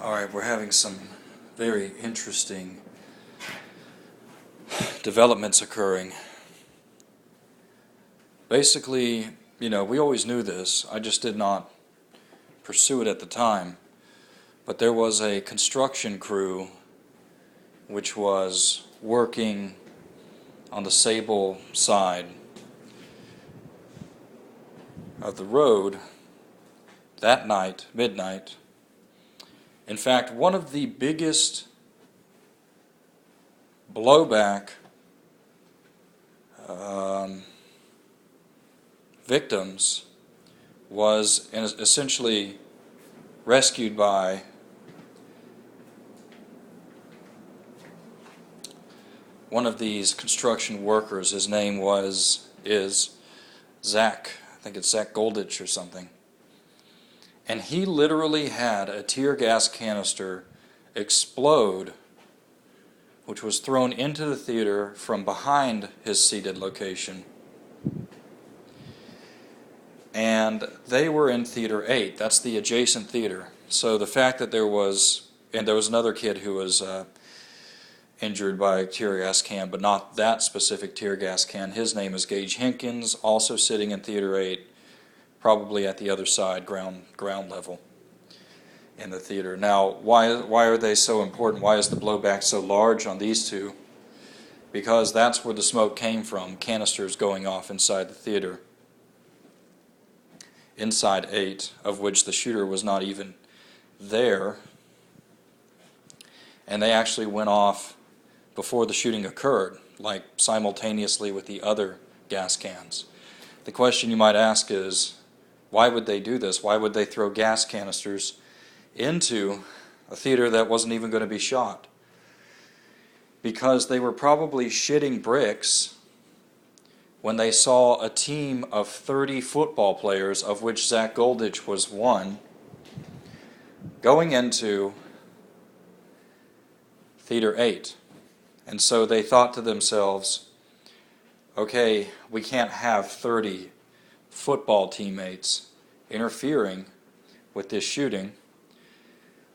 Alright, we're having some very interesting developments occurring. Basically, we always knew this, I just did not pursue it at the time, but there was a construction crew which was working on the Sable side of the road that night, midnight. In fact, one of the biggest blowback victims was essentially rescued by one of these construction workers. His name is Zach. I think it's Zach Goldich or something. And he literally had a tear gas canister explode, which was thrown into the theater from behind his seated location. And they were in Theater 8. That's the adjacent theater. So the fact that there was another kid who was injured by a tear gas can, but not that specific tear gas can. His name is Gage Hinkins, also sitting in Theater 8, probably at the other side, ground level in the theater. Now, why are they so important? Why is the blowback so large on these two? Because that's where the smoke came from, canisters going off inside the theater. Inside 8, of which the shooter was not even there. And they actually went off before the shooting occurred, like simultaneously with the other gas cans. The question you might ask is, why would they do this? Why would they throw gas canisters into a theater that wasn't even going to be shot? Because they were probably shitting bricks when they saw a team of 30 football players, of which Zach Goldich was one, going into Theater 8. And so they thought to themselves, okay, we can't have 30 football teammates interfering with this shooting,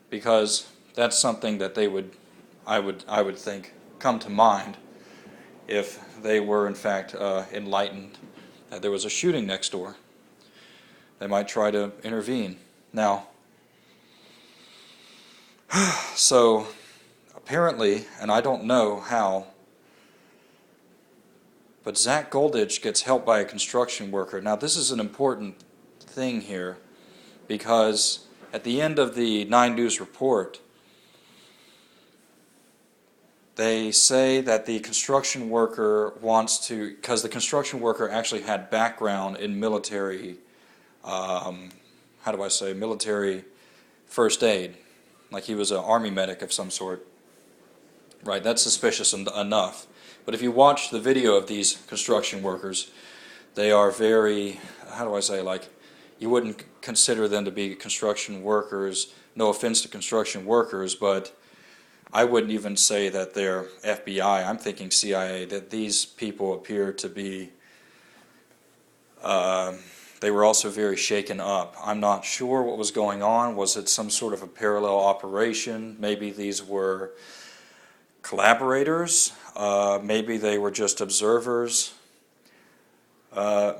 because that's something that I would think, come to mind if they were in fact enlightened that there was a shooting next door. They might try to intervene. Now, so apparently, and I don't know how, but Zach Goldich gets helped by a construction worker. Now, this is an important thing here, because at the end of the 9 News report, they say that the construction worker wants to, because the construction worker actually had background in military, military first aid, like he was an army medic of some sort. Right, that's suspicious enough. But if you watch the video of these construction workers, they are very, you wouldn't consider them to be construction workers. No offense to construction workers, but I wouldn't even say that they're FBI. I'm thinking CIA, that these people appear to be, they were also very shaken up. I'm not sure what was going on. Was it some sort of a parallel operation? Maybe these were collaborators. Maybe they were just observers.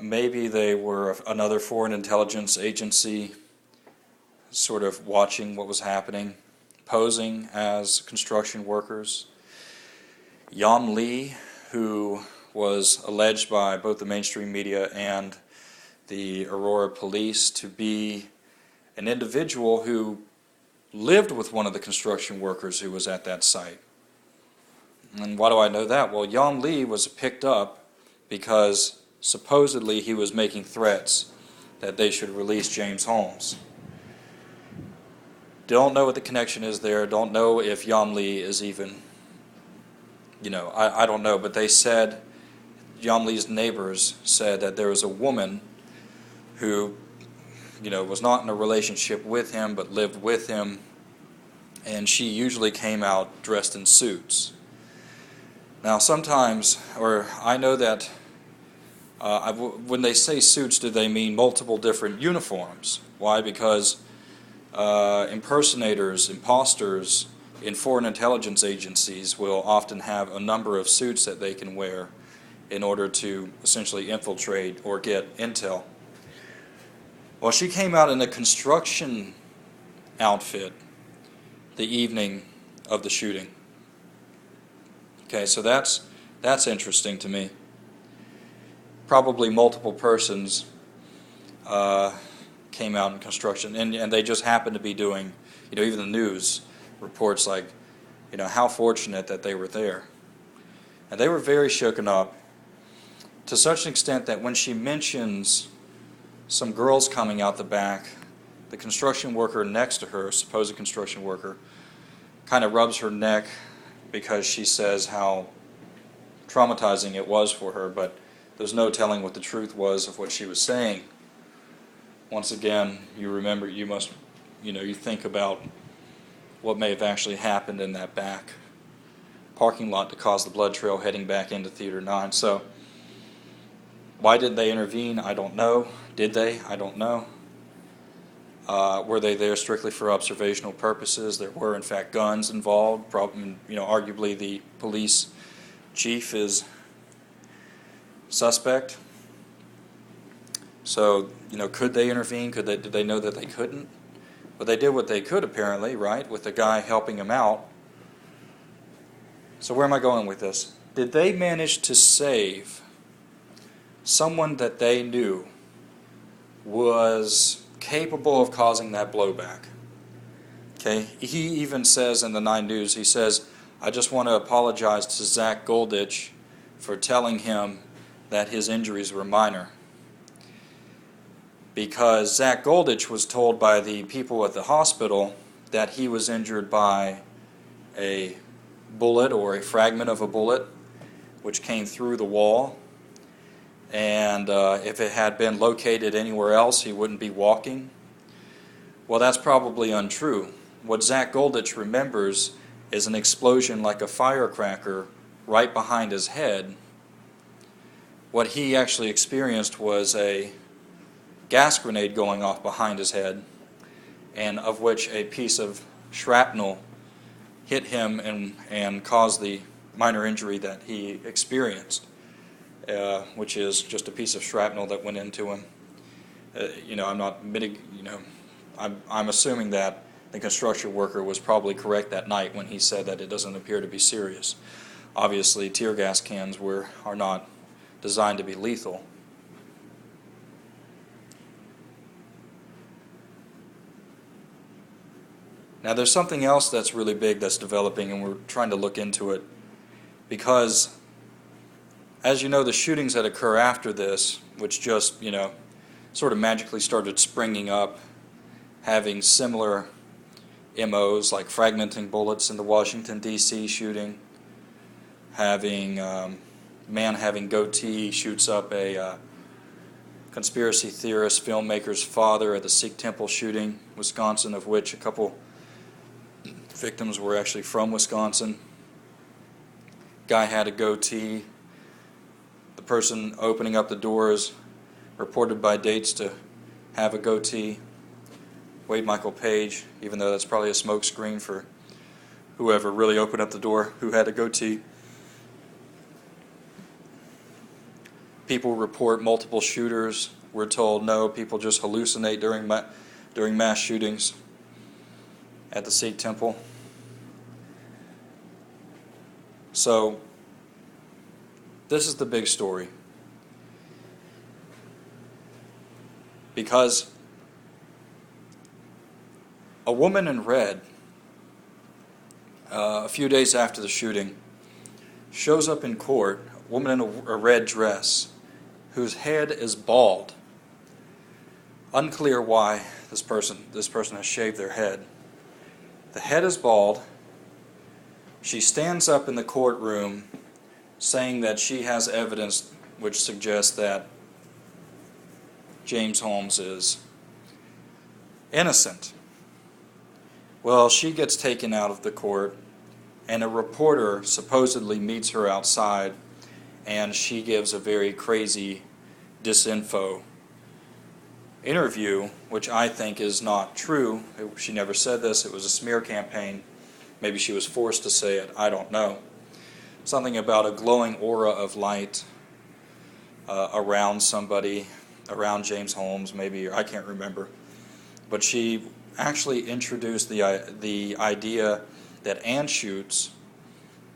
Maybe they were another foreign intelligence agency sort of watching what was happening, posing as construction workers. Yeom Lee, who was alleged by both the mainstream media and the Aurora police to be an individual who lived with one of the construction workers who was at that site. And why do I know that? Well, Yeom Lee was picked up because supposedly he was making threats that they should release James Holmes. Don't know what the connection is there. Don't know if Yeom Lee is even, I don't know. But they said, Yeom Lee's neighbors said that there was a woman who, was not in a relationship with him but lived with him, and she usually came out dressed in suits. Now sometimes, or I know that when they say suits, do they mean multiple different uniforms? Why? Because Impersonators, imposters in foreign intelligence agencies will often have a number of suits that they can wear in order to essentially infiltrate or get intel. Well, she came out in a construction outfit the evening of the shooting. Okay, so that's interesting to me. Probably multiple persons came out in construction, and they just happened to be doing, even the news reports like, how fortunate that they were there. And they were very shooken up, to such an extent that when she mentions some girls coming out the back, the construction worker next to her, supposed construction worker, kind of rubs her neck because she says how traumatizing it was for her, but there's no telling what the truth was of what she was saying. Once again, you remember, you think about what may have actually happened in that back parking lot to cause the blood trail heading back into Theater 9. So, why did they intervene? I don't know. Did they? I don't know. Were they there strictly for observational purposes? There were, in fact, guns involved. Probably, arguably the police chief is suspect. So, could they intervene? Did they know that they couldn't? But they did what they could, apparently, right? With the guy helping him out. So where am I going with this? Did they manage to save someone that they knew was capable of causing that blowback? Okay, he even says in the 9 News, he says, I just want to apologize to Zach Goldich for telling him that his injuries were minor. Because Zach Goldich was told by the people at the hospital that he was injured by a bullet or a fragment of a bullet which came through the wall, and if it had been located anywhere else he wouldn't be walking. Well, that's probably untrue. What Zach Goldich remembers is an explosion like a firecracker right behind his head. What he actually experienced was a gas grenade going off behind his head, and of which a piece of shrapnel hit him and caused the minor injury that he experienced, which is just a piece of shrapnel that went into him. I'm assuming that the construction worker was probably correct that night when he said that it doesn't appear to be serious. Obviously, tear gas cans are not designed to be lethal. Now, there's something else that's really big that's developing, and we're trying to look into it, because, as you know, the shootings that occur after this, which just, sort of magically started springing up, having similar MOs, like fragmenting bullets in the Washington, D.C. shooting, having man having goatee shoots up a conspiracy theorist filmmaker's father at the Sikh temple shooting, Wisconsin, of which a couple victims were actually from Wisconsin. Guy had a goatee. The person opening up the doors reported by dates to have a goatee. Wade Michael Page, even though that's probably a smokescreen for whoever really opened up the door who had a goatee. People report multiple shooters. We're told no, people just hallucinate during mass shootings at the Sikh temple. So, this is the big story. Because a woman in red, a few days after the shooting, shows up in court, a woman in a red dress, whose head is bald. Unclear why this person has shaved their head. The head is bald. She stands up in the courtroom saying that she has evidence which suggests that James Holmes is innocent. Well, she gets taken out of the court, and a reporter supposedly meets her outside, and she gives a very crazy disinfo interview, which I think is not true. She never said this. It was a smear campaign. Maybe she was forced to say it. I don't know. Something about a glowing aura of light around somebody, around James Holmes, maybe, I can't remember. But she actually introduced the idea that Anschutz,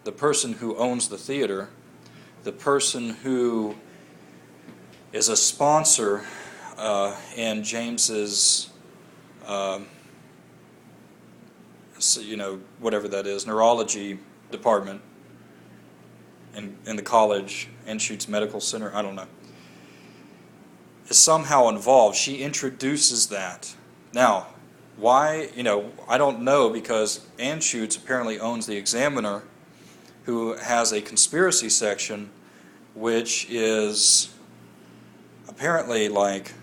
the person who owns the theater, the person who is a sponsor in James's, whatever that is, neurology department in the college, Anschutz Medical Center, I don't know, is somehow involved. She introduces that. Now, why? I don't know, because Anschutz apparently owns the Examiner, who has a conspiracy section, which is apparently like,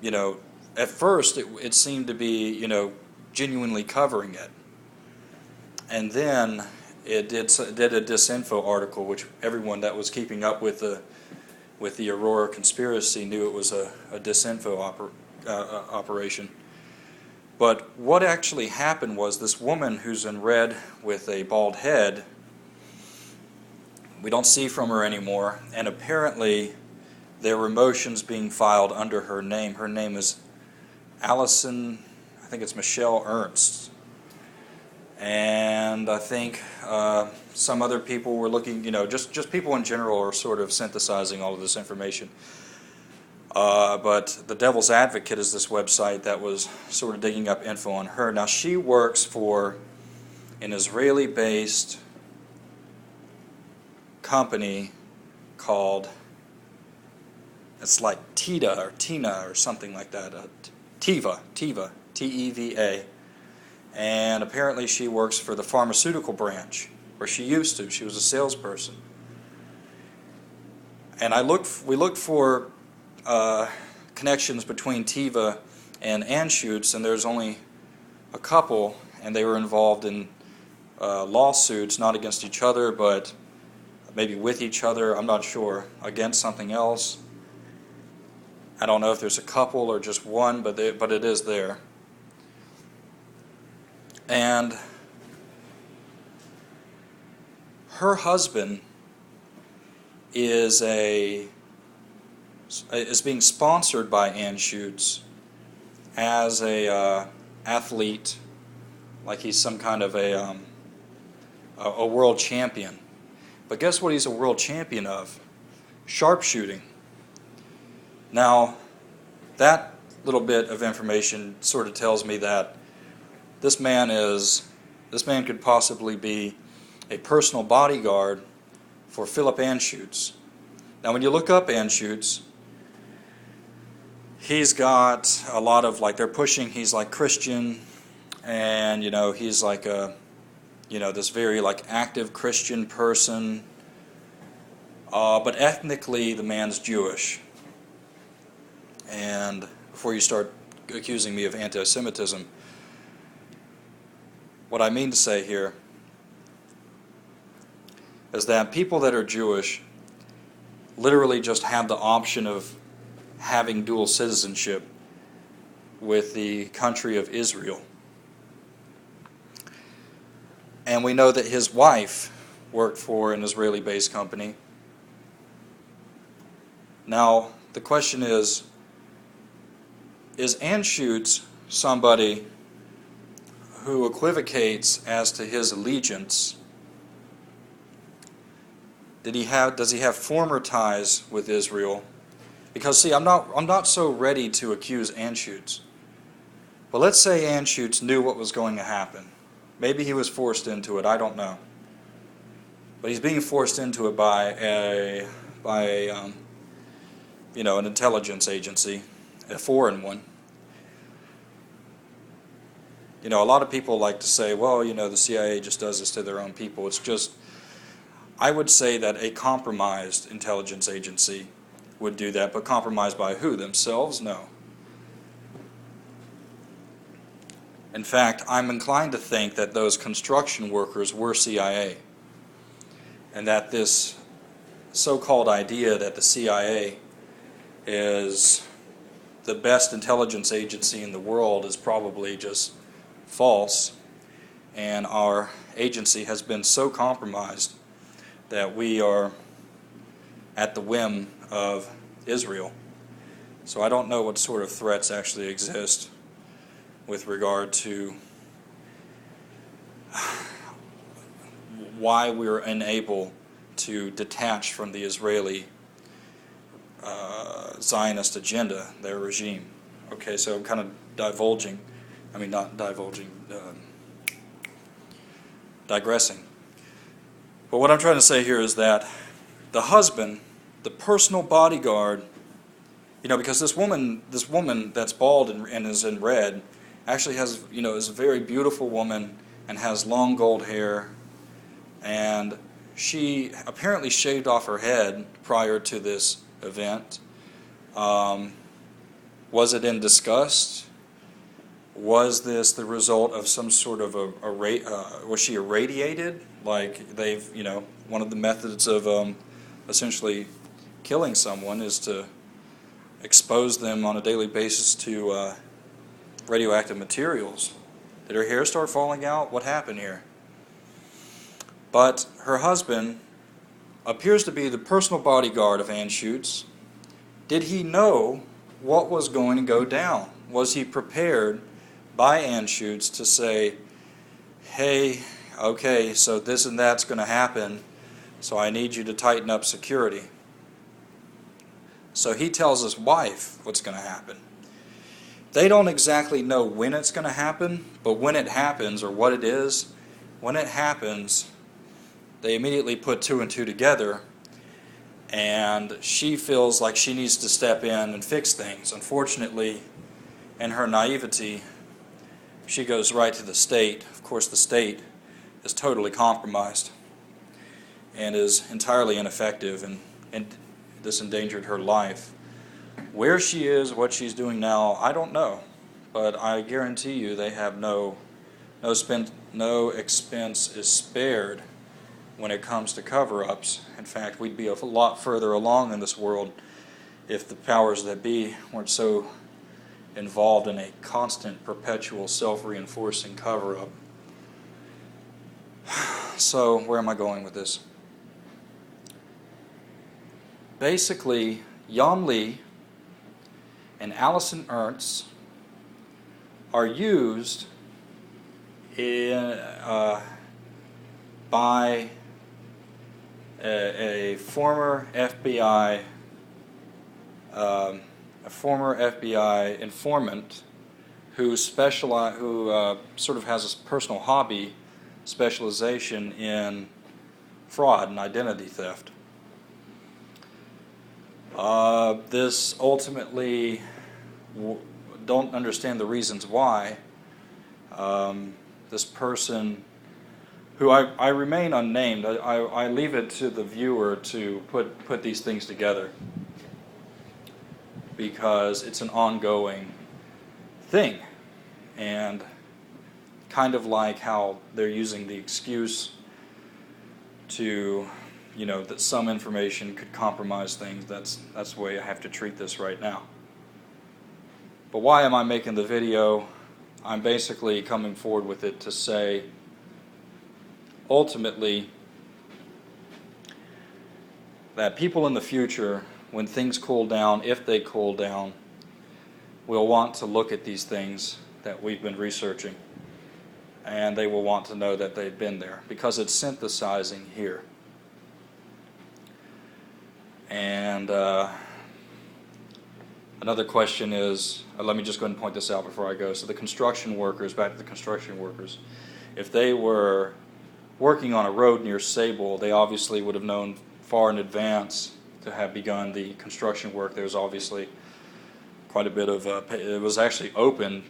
at first it seemed to be, genuinely covering it. And then it did a disinfo article, which everyone that was keeping up with the Aurora conspiracy knew it was a disinfo operation. But what actually happened was this woman who's in red with a bald head, we don't see from her anymore, and apparently there were motions being filed under her name. Her name is Allison, I think it's Michelle Ernst. And I think some other people were looking, just people in general are sort of synthesizing all of this information. But the Devil's Advocate is this website that was sort of digging up info on her. Now, she works for an Israeli-based company called, it's like Tina or something like that, Teva, T-E-V-A. And apparently she works for the pharmaceutical branch, where she used to. She was a salesperson. And we looked for connections between Teva and Anschutz, and there's only a couple, and they were involved in lawsuits, not against each other, but maybe with each other, I'm not sure, against something else. I don't know if there's a couple or just one, but it is there. And her husband is being sponsored by Anschutz as a athlete, like he's some kind of a world champion. But guess what he's a world champion of? Sharpshooting. Now, that little bit of information sort of tells me that this man could possibly be a personal bodyguard for Phillip Anschutz. Now, when you look up Anschutz, he's got a lot of, they're pushing, he's Christian, and, he's this very, active Christian person, but ethnically, the man's Jewish. And before you start accusing me of anti-Semitism, what I mean to say here is that people that are Jewish literally just have the option of having dual citizenship with the country of Israel. And we know that his wife worked for an Israeli-based company. Now, the question is Anschutz somebody who equivocates as to his allegiance? Does he have former ties with Israel? Because see, I'm not so ready to accuse Anschutz. But let's say Anschutz knew what was going to happen. Maybe he was forced into it, I don't know. But he's being forced into it by an intelligence agency, a foreign one. A lot of people like to say, well, the CIA just does this to their own people. It's just, I would say that a compromised intelligence agency would do that, but compromised by who? Themselves? No. In fact, I'm inclined to think that those construction workers were CIA, and that this so-called idea that the CIA is the best intelligence agency in the world is probably just false, and our agency has been so compromised that we are at the whim of Israel. So I don't know what sort of threats actually exist with regard to why we're unable to detach from the Israeli Zionist agenda, their regime. Okay, so I'm kind of digressing. But what I'm trying to say here is that the husband, the personal bodyguard, because this woman that's bald and is in red, actually has, is a very beautiful woman and has long gold hair, and she apparently shaved off her head prior to this event. Was it in disgust? Was this the result of some sort of was she irradiated? Like they've, one of the methods of essentially killing someone is to expose them on a daily basis to radioactive materials. Did her hair start falling out? What happened here? But her husband appears to be the personal bodyguard of Anschutz. Did he know what was going to go down? Was he prepared by Anschutz to say, hey, okay, so this and that's going to happen, so I need you to tighten up security? So he tells his wife what's going to happen. They don't exactly know when it's going to happen, but when it happens, or what it is, when it happens, they immediately put two and two together, and she feels like she needs to step in and fix things. Unfortunately, in her naivety, she goes right to the state. Of course, the state is totally compromised and is entirely ineffective, and this endangered her life. Where she is, what she's doing now, I don't know, but I guarantee you they have no expense is spared when it comes to cover-ups. In fact, we'd be a lot further along in this world if the powers that be weren't so involved in a constant, perpetual, self-reinforcing cover-up. So, where am I going with this? Basically, Yeom Lee and Allison Ernst are used by a former FBI informant who sort of has a personal hobby specialization in fraud and identity theft. This ultimately, don't understand the reasons why. This person, who I remain unnamed, I leave it to the viewer to put these things together, because it's an ongoing thing, and kind of like how they're using the excuse to, that some information could compromise things. That's the way I have to treat this right now. But why am I making the video? I'm basically coming forward with it to say, ultimately, that people in the future, when things cool down, if they cool down, will want to look at these things that we've been researching, and they will want to know that they've been there, because it's synthesizing here. And another question is, let me just go ahead and point this out before I go. So the construction workers, back to the construction workers, if they were working on a road near Sable, they obviously would have known far in advance to have begun the construction work. There was obviously quite a bit of, it was actually open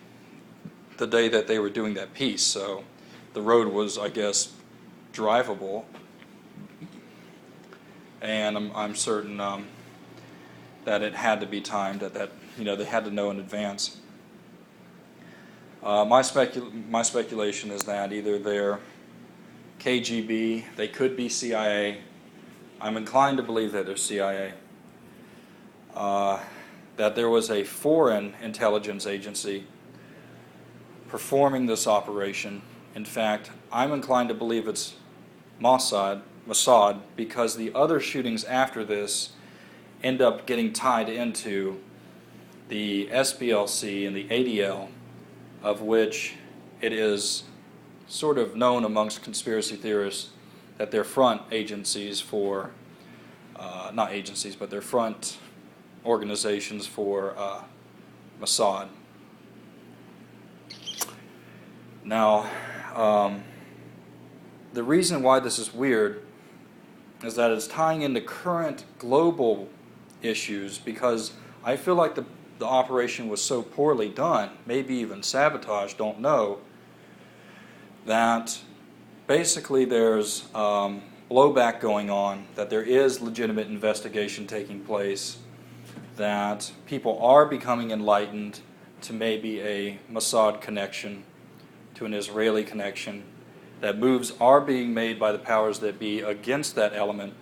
the day that they were doing that piece, so the road was, I guess, drivable. And I'm certain that it had to be timed, that they had to know in advance. My speculation is that either they're KGB, they could be CIA. I'm inclined to believe that they're CIA. that there was a foreign intelligence agency performing this operation. In fact, I'm inclined to believe it's Mossad, because the other shootings after this end up getting tied into the SPLC and the ADL, of which it is sort of known amongst conspiracy theorists that they're front agencies for, not agencies, but they're front organizations for Mossad. Now, the reason why this is weird is that it's tying into current global issues, because I feel like the operation was so poorly done, maybe even sabotage, don't know, that basically there's blowback going on, that there is legitimate investigation taking place, that people are becoming enlightened to maybe a Mossad connection, to an Israeli connection, that moves are being made by the powers that be against that element.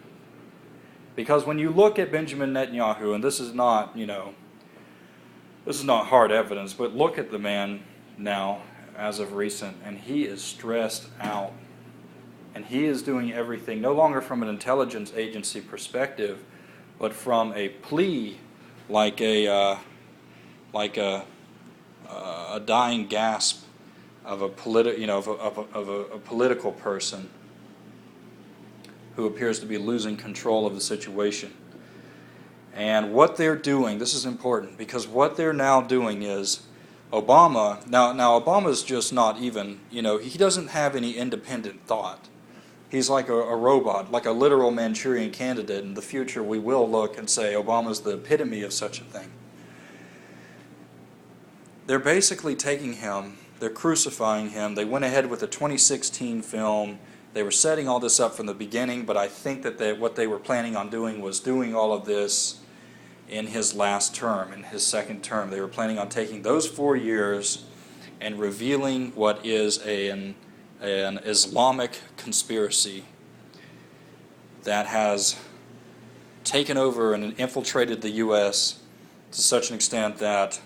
Because when you look at Benjamin Netanyahu, and this is not, this is not hard evidence, but look at the man now, as of recent, and he is stressed out. And he is doing everything, no longer from an intelligence agency perspective, but from a plea, like a dying gasp of a political person who appears to be losing control of the situation. And what they're doing, this is important, because what they're now doing is Obama, now Obama's just not even, he doesn't have any independent thought. He's like a robot, like a literal Manchurian candidate. In the future, we will look and say Obama's the epitome of such a thing. They're basically taking him, they're crucifying him. They went ahead with the 2016 film. They were setting all this up from the beginning, but I think that what they were planning on doing was doing all of this in his last term, in his second term. They were planning on taking those 4 years and revealing what is an Islamic conspiracy that has taken over and infiltrated the U.S. to such an extent that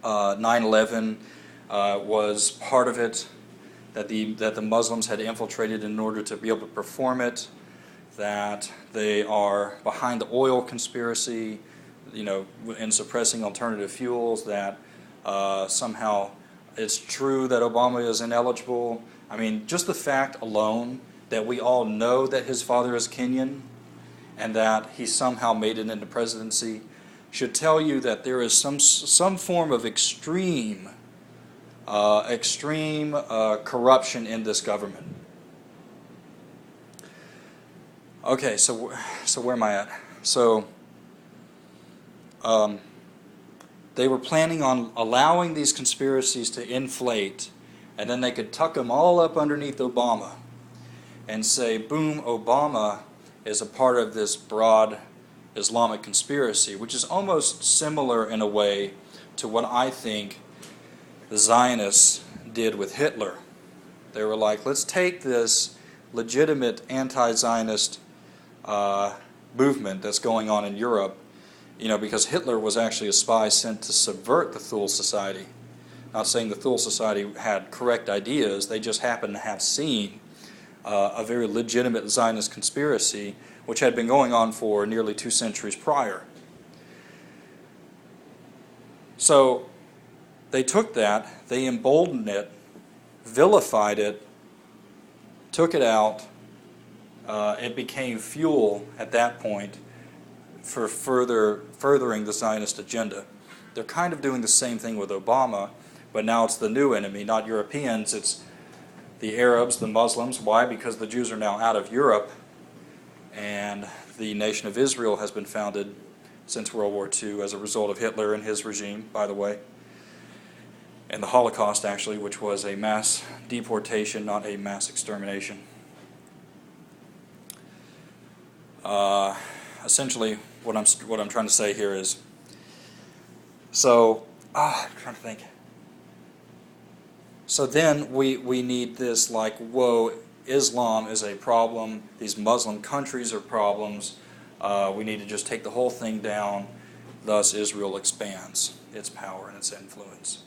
9/11 was part of it, that the Muslims had infiltrated in order to be able to perform it, that they are behind the oil conspiracy, in suppressing alternative fuels, that somehow it's true that Obama is ineligible. I mean, just the fact alone that we all know that his father is Kenyan and that he somehow made it into presidency should tell you that there is some form of extreme corruption in this government. Okay, so where am I at? So they were planning on allowing these conspiracies to inflate, and then they could tuck them all up underneath Obama and say, boom, Obama is a part of this broad Islamic conspiracy, which is almost similar in a way to what I think the Zionists did with Hitler. They were like, let's take this legitimate anti-Zionist movement that's going on in Europe, because Hitler was actually a spy sent to subvert the Thule Society. Not saying the Thule Society had correct ideas, they just happened to have seen a very legitimate Zionist conspiracy which had been going on for nearly 2 centuries prior. So they took that, they emboldened it, vilified it, took it out. It became fuel at that point for furthering the Zionist agenda. They're kind of doing the same thing with Obama, but now it's the new enemy, not Europeans, it's the Arabs, the Muslims. Why? Because the Jews are now out of Europe, and the nation of Israel has been founded since World War II as a result of Hitler and his regime, by the way, and the Holocaust, actually, which was a mass deportation, not a mass extermination. Essentially, what I'm trying to say here is, I'm trying to think. So then we need this, like, whoa, Islam is a problem, these Muslim countries are problems, we need to just take the whole thing down, Thus, Israel expands its power and its influence.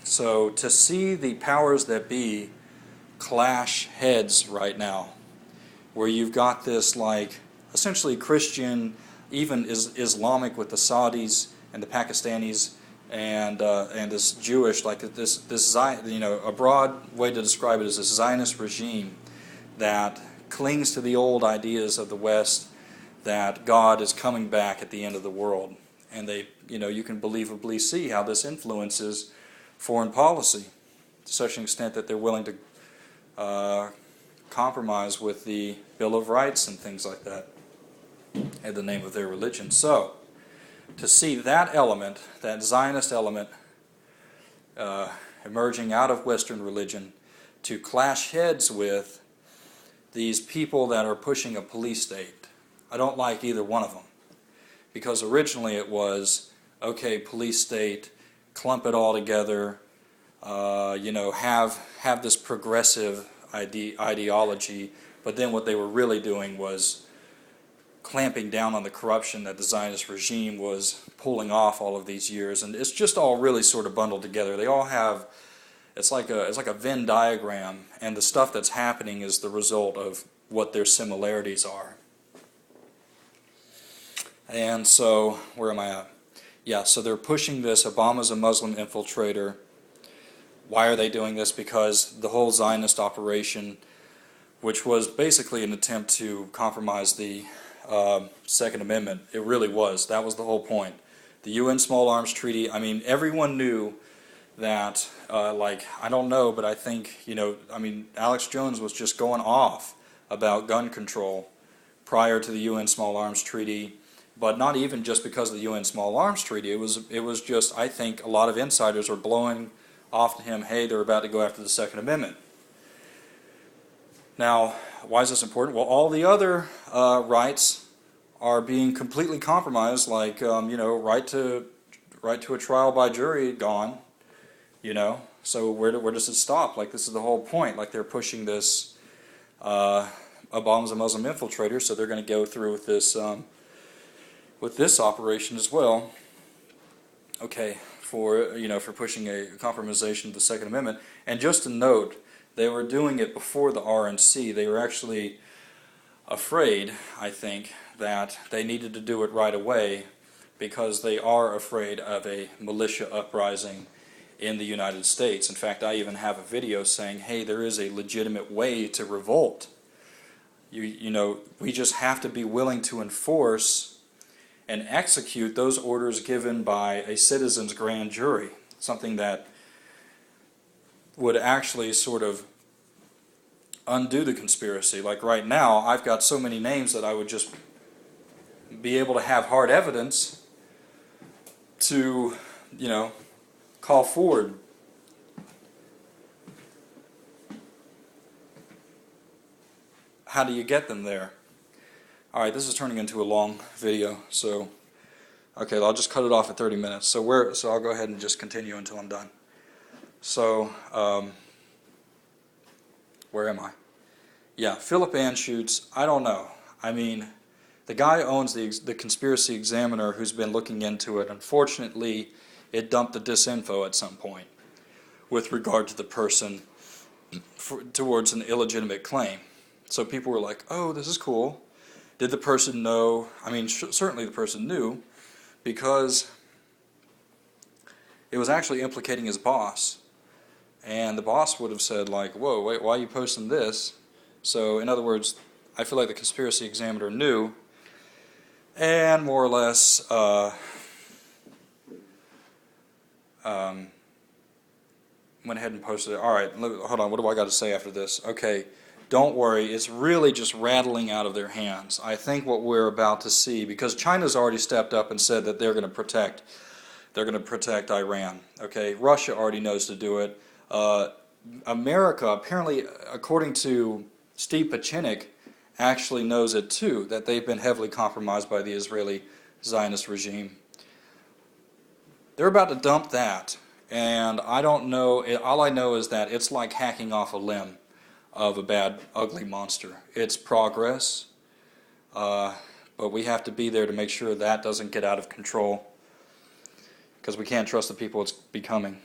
So to see the powers that be clash heads right now, where you've got this like essentially Christian, even Islamic with the Saudis and the Pakistanis, and this Jewish, like this a broad way to describe it is this Zionist regime that clings to the old ideas of the West that God is coming back at the end of the world, and they, you can believably see how this influences foreign policy to such an extent that they're willing to compromise with the Bill of Rights and things like that in the name of their religion. So, to see that element, that Zionist element, emerging out of Western religion, to clash heads with these people that are pushing a police state, I don't like either one of them. Because originally it was, okay, police state, clump it all together, have this progressive ideology, but then what they were really doing was clamping down on the corruption that the Zionist regime was pulling off all of these years, and it's just all really sort of bundled together. They all have, it's like a Venn diagram, and the stuff that's happening is the result of what their similarities are. And so, where am I at? Yeah, so they're pushing this, Obama's a Muslim infiltrator. Why are they doing this? Because the whole Zionist operation, which was basically an attempt to compromise the Second Amendment, it really was. That was the whole point. The UN Small Arms Treaty, I mean, everyone knew that, I don't know, but I think, Alex Jones was just going off about gun control prior to the UN Small Arms Treaty. But not even just because of the UN Small Arms Treaty. It was just, I think, a lot of insiders were blowing off to him, hey, they're about to go after the Second Amendment. Now, why is this important? Well, all the other rights are being completely compromised, like, right to a trial by jury gone, So where does it stop? Like, this is the whole point. Like, they're pushing this, Obama's a Muslim infiltrator, so they're going to go through with this operation as well, okay, for pushing a compromisation of the Second Amendment. And just to note, they were doing it before the RNC. They were actually afraid, I think, that they needed to do it right away because they are afraid of a militia uprising in the United States. In fact, I even have a video saying, hey, there is a legitimate way to revolt. We just have to be willing to enforce and execute those orders given by a citizen's grand jury, something that would actually sort of undo the conspiracy. Like right now, I've got so many names that I would just be able to have hard evidence to, call forward. How do you get them there? Alright, this is turning into a long video, so okay, I'll just cut it off at 30 minutes. So I'll go ahead and just continue until I'm done. So, where am I? Yeah, Phillip Anschutz, I don't know. I mean, the guy owns the Conspiracy Examiner who's been looking into it. Unfortunately, it dumped the disinfo at some point with regard to the person towards an illegitimate claim. So people were like, oh, this is cool. Did the person know? I mean, certainly the person knew, because it was actually implicating his boss. And the boss would have said, like, whoa, wait, why are you posting this? So, in other words, I feel like the Conspiracy Examiner knew, and more or less went ahead and posted it. All right, hold on, what do I got to say after this? Okay. Don't worry, it's really just rattling out of their hands. I think what we're about to see, because China's already stepped up and said that they're going to protect Iran. Okay, Russia already knows to do it. America, apparently, according to Steve Pachinik, actually knows it too, that they've been heavily compromised by the Israeli Zionist regime. They're about to dump that, and I don't know, all I know is that it's like hacking off a limb of a bad, ugly monster. It's progress, but but we have to be there to make sure that doesn't get out of control, because we can't trust the people it's becoming.